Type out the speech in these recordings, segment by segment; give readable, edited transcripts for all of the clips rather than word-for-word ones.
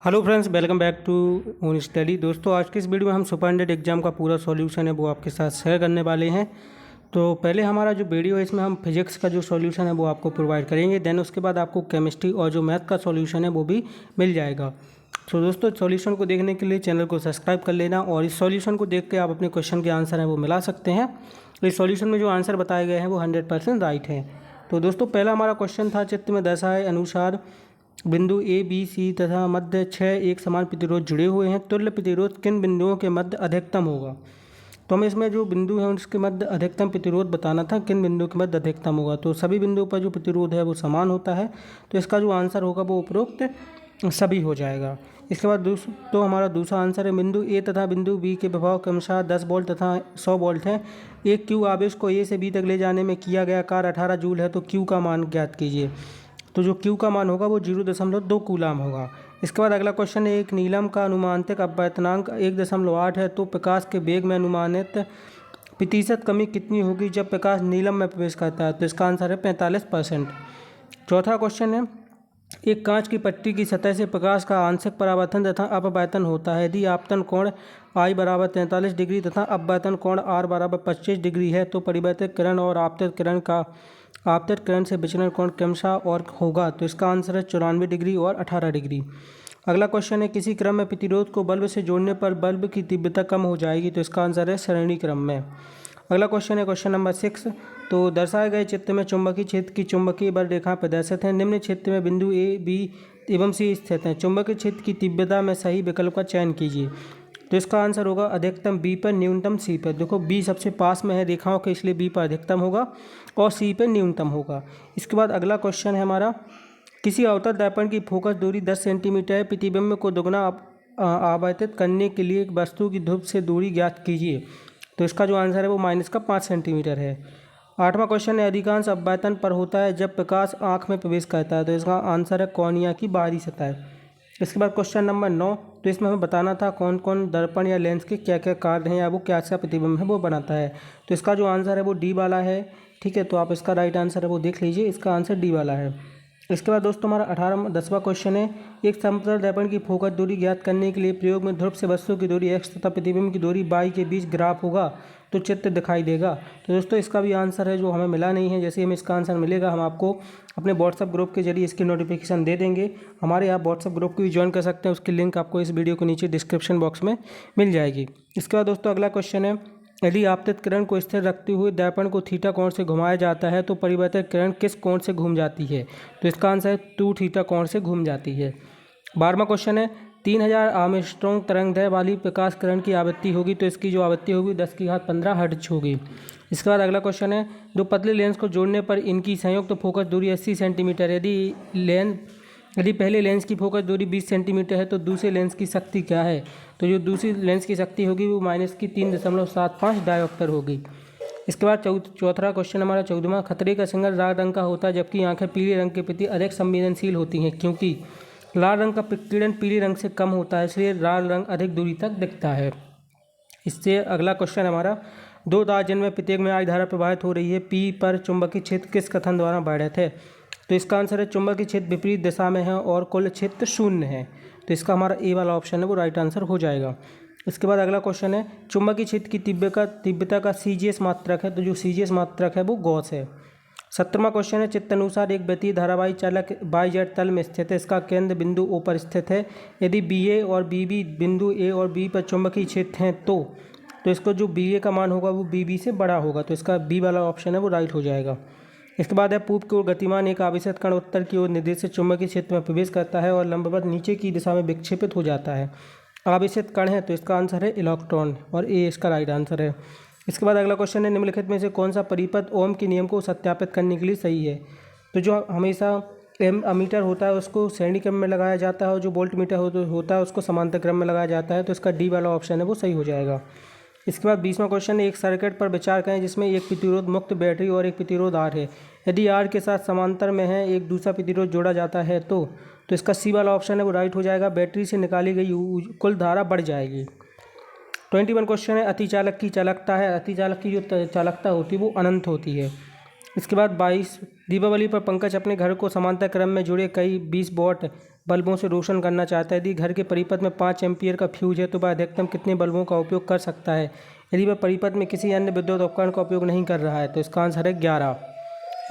Hello friends, welcome back to own study. दोस्तों, आज के इस वीडियो में हम सुपरिटेंडेंट एग्जाम का पूरा सॉल्यूशन है वो आपके साथ शेयर करने वाले हैं। तो पहले हमारा जो वीडियो है इसमें हम फिजिक्स का जो सॉल्यूशन है वो आपको प्रोवाइड करेंगे, देन उसके बाद आपको केमिस्ट्री और जो मैथ का सॉल्यूशन है वो भी मिल जाएगा। तो दोस्तों, सॉल्यूशन को देखने के लिए चैनल को सब्सक्राइब कर लेना और इस सॉल्यूशन को देख के आप अपने क्वेश्चन के आंसर हैं वो मिला सकते हैं। इस सॉल्यूशन में जो आंसर बताए गए हैं वो 100% राइट है। तो दोस्तों, पहला हमारा क्वेश्चन था, चित्र में दर्शाए अनुसार बिंदु ए बी सी तथा मध्य 6 एक समान प्रतिरोध जुड़े हुए हैं। तुल्य प्रतिरोध किन बिंदुओं के मध्य अधिकतम होगा? तो हमें इसमें जो बिंदु है उसके मध्य अधिकतम प्रतिरोध बताना था, किन बिंदुओं के मध्य अधिकतम होगा। तो सभी बिंदुओं पर जो प्रतिरोध है वो समान होता है, तो इसका जो आंसर होगा वो उपरोक्त सभी हो जाएगा। इसके बाद तो हमारा दूसरा आंसर है, बिंदु ए तथा बिंदु बी के विभव के अनुसार 10 वोल्ट तथा 100 वोल्ट है। एक क्यू आवेश को ए से बी तक ले जाने में किया गया कार्य 18 जूल है, तो क्यू का मान ज्ञात कीजिए। तो जो क्यू का मान होगा वो 0.2 कूलाम होगा। इसके बाद अगला क्वेश्चन है, एक नीलम का अनुमानित अपवर्तनांक 1.8 है, तो प्रकाश के वेग में अनुमानित प्रतिशत कमी कितनी होगी जब प्रकाश नीलम में प्रवेश करता है? तो इसका आंसर है 45%। चौथा क्वेश्चन है, एक कांच की पट्टी की सतह से प्रकाश का आंशिक परावर्तन तथा अपवर्तन होता है। यदि आपतन कोण I बराबर 43 डिग्री तथा अपवर्तन कोण R बराबर 25 डिग्री है, तो परिवर्तित किरण और आपतित किरण से विचलन कोण क्रमशः और होगा। तो इसका आंसर है 94 डिग्री और 18 डिग्री। अगला क्वेश्चन है, किसी क्रम में प्रतिरोध को बल्ब से जोड़ने पर बल्ब की तीव्रता कम हो जाएगी। तो इसका आंसर है श्रेणी क्रम में। अगला क्वेश्चन है क्वेश्चन नंबर 6, तो दर्शाए गए चित्र में चुंबकीय क्षेत्र की चुंबकीय बल रेखा प्रदर्शित है। निम्न क्षेत्र में बिंदु ए बी एवं सी स्थित हैं। चुंबकीय क्षेत्र की तीव्रता में सही विकल्प का चयन कीजिए। तो इसका आंसर होगा अधिकतम बी पर, न्यूनतम सी पर। देखो, बी सबसे पास में है रेखाओं के, इसलिए बी पर अधिकतम होगा और सी पर न्यूनतम होगा। इसके बाद अगला क्वेश्चन है हमारा, किसी अवतल दर्पण की फोकस दूरी 10 सेंटीमीटर है। प्रतिबिंब को दोगुना आवर्तित करने के लिए एक वस्तु की ध्रुव से दूरी ज्ञात कीजिए। तो इसका जो आंसर है वो -5 सेंटीमीटर है। आठवां क्वेश्चन है, अधिकांश अपवर्तन पर होता है जब प्रकाश आँख में प्रवेश करता है। तो इसका आंसर है कॉर्निया की बाहरी सतह। इसके बाद क्वेश्चन नंबर 9, तो इसमें हमें बताना था कौन कौन दर्पण या लेंस के क्या क्या कार्य हैं या वो क्या सा प्रतिबिंब है वो बनाता है। तो इसका जो आंसर है वो डी वाला है। ठीक है, तो आप इसका राइट आंसर है वो देख लीजिए, इसका आंसर डी वाला है। इसके बाद दोस्तों हमारा 10वां क्वेश्चन है, एक समतल दर्पण की फोकस दूरी ज्ञात करने के लिए प्रयोग में ध्रुव से वस्तु की दूरी x तथा प्रतिबिंब की दूरी y के बीच ग्राफ होगा तो चित्र दिखाई देगा। तो दोस्तों, इसका भी आंसर है जो हमें मिला नहीं है। जैसे हमें इसका आंसर मिलेगा हम आपको अपने व्हाट्सअप ग्रुप के जरिए इसकी नोटिफिकेशन दे देंगे। हमारे आप व्हाट्सअप ग्रुप को भी ज्वाइन कर सकते हैं, उसकी लिंक आपको इस वीडियो के नीचे डिस्क्रिप्शन बॉक्स में मिल जाएगी। इसके बाद दोस्तों अगला क्वेश्चन है, यदि आपतित किरण को स्थिर रखते हुए दर्पण को थीटा कोण से घुमाया जाता है तो परिवर्तित किरण किस कोण से घूम जाती है? तो इसका आंसर है 2 थीटा कोण से घूम जाती है। 12वां क्वेश्चन है, 3000 आर्मस्ट्रॉन्ग तरंगदैर्घ्य वाली प्रकाश किरण की आवृत्ति होगी, तो इसकी जो आवृत्ति होगी 10⁻15 हर्ट्ज होगी। इसके बाद अगला क्वेश्चन है, दो पतले लेंस को जोड़ने पर इनकी संयुक्त फोकस दूरी 80 सेंटीमीटर। यदि पहले लेंस की फोकस दूरी 20 सेंटीमीटर है तो दूसरे लेंस की शक्ति क्या है? तो जो दूसरी लेंस की शक्ति होगी वो -3.75 डायोप्टर होगी। इसके बाद चौथा क्वेश्चन हमारा 14वां, खतरे का सिग्नल लाल रंग का होता है जबकि आंखें पीले रंग के प्रति अधिक संवेदनशील होती हैं, क्योंकि लाल रंग का विकिरण पीले रंग से कम होता है, इसलिए लाल रंग अधिक दूरी तक दिखता है। इससे अगला क्वेश्चन हमारा, दो तार जिनमें प्रत्येक में I धारा प्रवाहित हो रही है, P पर चुंबकीय क्षेत्र किस कथन द्वारा वर्णित है? तो इसका आंसर है चुंबकीय क्षेत्र विपरीत दिशा में है और कुल क्षेत्र 0 है। तो इसका हमारा ए वाला ऑप्शन है वो राइट आंसर हो जाएगा। इसके बाद अगला क्वेश्चन है, चुंबकीय क्षेत्र की तीव्रता का CGS मात्रक है, तो जो CGS मात्रक है वो गॉस है। 17वां क्वेश्चन है, चित्र अनुसार एक वृत्तीय धारावाही चालक YZ तल में स्थित है, इसका केंद्र बिंदु O पर स्थित है। यदि BA और BB बिंदु A और B पर चुंबकीय क्षेत्र हैं तो इसको जो BA का मान होगा वो BB से बड़ा होगा। तो इसका बी वाला ऑप्शन है वो राइट हो जाएगा। इसके बाद है, पूर्व की ओर गतिमान एक आवेशित कण उत्तर की ओर निर्देशित चुंबकीय क्षेत्र में प्रवेश करता है और लंबवत नीचे की दिशा में विक्षेपित हो जाता है। आवेशित कण है तो इसका आंसर है इलेक्ट्रॉन और ए इसका राइट आंसर है। इसके बाद अगला क्वेश्चन है, निम्नलिखित में से कौन सा परिपथ ओम के नियम को सत्यापित करने के लिए सही है? तो जो हमेशा एमीटर होता है उसको श्रेणी क्रम में लगाया जाता है और जो वोल्ट मीटर होता है उसको समांतर क्रम में लगाया जाता है, तो इसका डी वाला ऑप्शन है वो सही हो जाएगा। इसके बाद 20वां क्वेश्चन है, एक सर्किट पर विचार करें जिसमें एक प्रतिरोध मुक्त बैटरी और एक प्रतिरोध आर है। यदि आर के साथ समांतर में है एक दूसरा प्रतिरोध जोड़ा जाता है तो इसका सी वाला ऑप्शन है वो राइट हो जाएगा। बैटरी से निकाली गई कुल धारा बढ़ जाएगी। 21 क्वेश्चन है, अतिचालक की चालकता है। अतिचालक की जो चालकता होती है वो अनंत होती है। इसके बाद 22, दीपावली पर पंकज अपने घर को समांतर क्रम में जुड़े कई 20 वॉट बल्बों से रोशन करना चाहता है। यदि घर के परिपथ में 5 एम्पीयर का फ्यूज है तो वह अधिकतम कितने बल्बों का उपयोग कर सकता है? यदि वह परिपथ में किसी अन्य विद्युत उपकरण का उपयोग नहीं कर रहा है तो इसका आंसर है 11।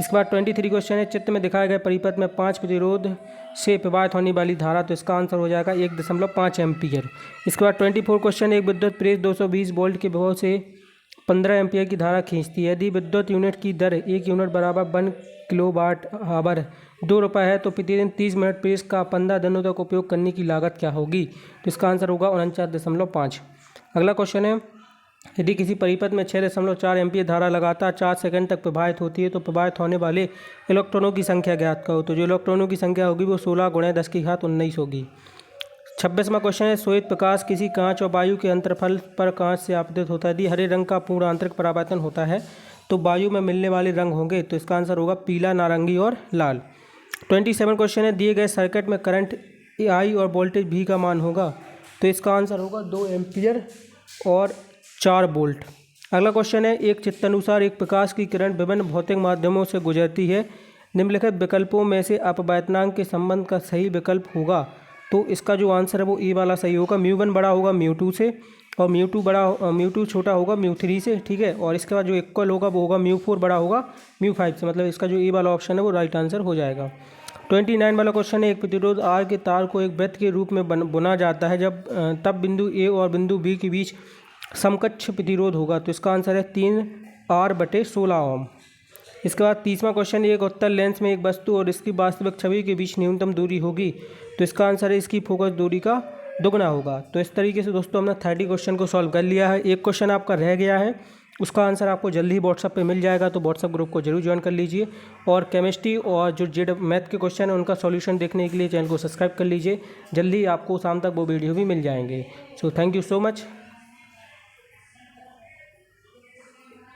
इसके बाद 23 क्वेश्चन है, चित्र में दिखाए गए परिपथ में 5 प्रतिरोध से प्रवाहित होने वाली धारा, तो इसका आंसर हो जाएगा 1.5 एम्पीयर। इसके बाद 24 क्वेश्चन, एक विद्युत प्रेस 220 वोल्ट के विभव से 15 एम्पीयर की धारा खींचती है। यदि विद्युत यूनिट की दर 1 यूनिट बराबर 1 किलोवाट आवर 2 रुपये है तो प्रतिदिन 30 मिनट प्रेस का 15 दिनों तक उपयोग करने की लागत क्या होगी? तो इसका आंसर होगा 49.5। अगला क्वेश्चन है, यदि किसी परिपथ में 6.4 एम्पीयर धारा लगातार 4 सेकंड तक प्रवाहित होती है तो प्रवाहित होने वाले इलेक्ट्रॉनों की संख्या ज्ञात करो। तो जो इलेक्ट्रॉनों की संख्या होगी वो 16 × 10⁻19 होगी। 26वां क्वेश्चन है, श्वेत प्रकाश किसी कांच और वायु के अंतरफल पर कांच से आपतित होता है। यदि हरे रंग का पूर्ण आंतरिक परावर्तन होता है तो वायु में मिलने वाले रंग होंगे, तो इसका आंसर होगा पीला, नारंगी और लाल। 27 क्वेश्चन है, दिए गए सर्किट में करंट I और वोल्टेज V का मान होगा, तो इसका आंसर होगा 2 एम्पीयर और 4 वोल्ट। अगला क्वेश्चन है, एक चित्रानुसार एक प्रकाश की किरण विभिन्न भौतिक माध्यमों से गुजरती है, निम्नलिखित विकल्पों में से अपवर्तनांक के संबंध का सही विकल्प होगा। तो इसका जो आंसर है वो ए वाला सही होगा। μ1 बड़ा होगा μ2 से और μ2 छोटा होगा μ3 से, ठीक है। और इसके बाद जो इक्वल होगा वो होगा μ4 बड़ा होगा μ5 से, मतलब इसका जो ए वाला ऑप्शन है वो राइट आंसर हो जाएगा। 29 वाला क्वेश्चन है, एक प्रतिरोध R के तार को एक वृत्त के रूप में बुना जाता है तब बिंदु A और बिंदु B के बीच समकक्ष प्रतिरोध होगा, तो इसका आंसर है 3R/16 ओम। इसके बाद 30वां क्वेश्चन, एक उत्तल लेंस में एक वस्तु और इसकी वास्तविक छवि के बीच न्यूनतम दूरी होगी, तो इसका आंसर है इसकी फोकस दूरी का दुगना होगा। तो इस तरीके से दोस्तों हमने 30 क्वेश्चन को सॉल्व कर लिया है। एक क्वेश्चन आपका रह गया है, उसका आंसर आपको जल्दी ही व्हाट्सअप पे मिल जाएगा, तो व्हाट्सअप ग्रुप को जरूर ज्वाइन कर लीजिए। और केमिस्ट्री और जो जेड मैथ के क्वेश्चन है उनका सॉल्यूशन देखने के लिए चैनल को सब्सक्राइब कर लीजिए। जल्दी आपको शाम तक वो वीडियो भी मिल जाएंगे। So thank you so much.